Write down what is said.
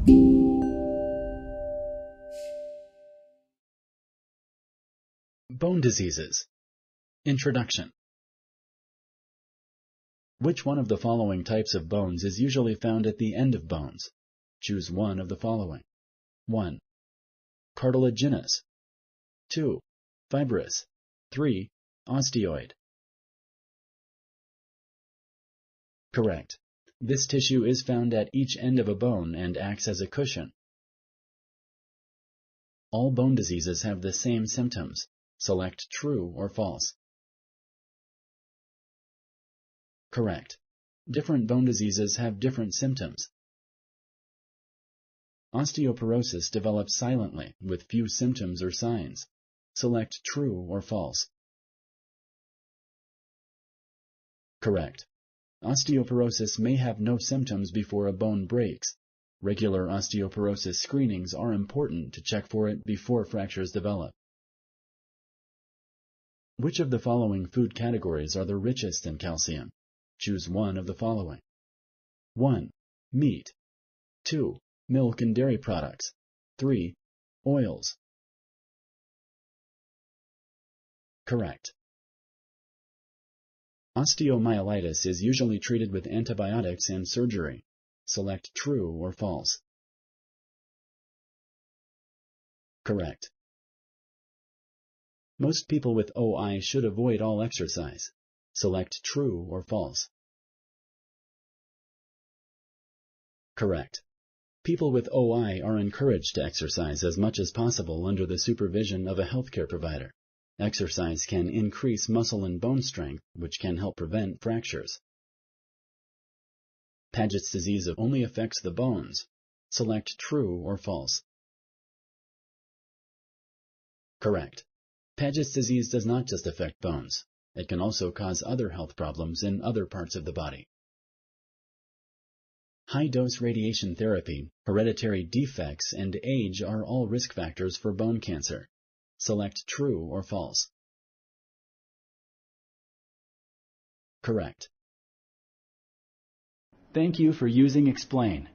Bone diseases. Introduction. Which one of the following types of bones is usually found at the end of bones? Choose one of the following. 1. Cartilaginous. 2. Fibrous. 3. Osteoid. Correct. This tissue is found at each end of a bone and acts as a cushion. All bone diseases have the same symptoms. Select true or false. Correct. Different bone diseases have different symptoms. Osteoporosis develops silently with few symptoms or signs. Select true or false. Correct. Osteoporosis may have no symptoms before a bone breaks. Regular osteoporosis screenings are important to check for it before fractures develop. Which of the following food categories are the richest in calcium? Choose one of the following. 1. Meat. 2. Milk and dairy products. 3. Oils. Correct. Osteomyelitis is usually treated with antibiotics and surgery. Select true or false. Correct. Most people with OI should avoid all exercise. Select true or false. Correct. People with OI are encouraged to exercise as much as possible under the supervision of a healthcare provider. Exercise can increase muscle and bone strength, which can help prevent fractures. Paget's disease only affects the bones. Select true or false. Correct. Paget's disease does not just affect bones. It can also cause other health problems in other parts of the body. High-dose radiation therapy, hereditary defects, and age are all risk factors for bone cancer. Select true or false. Correct. Thank you for using Explain.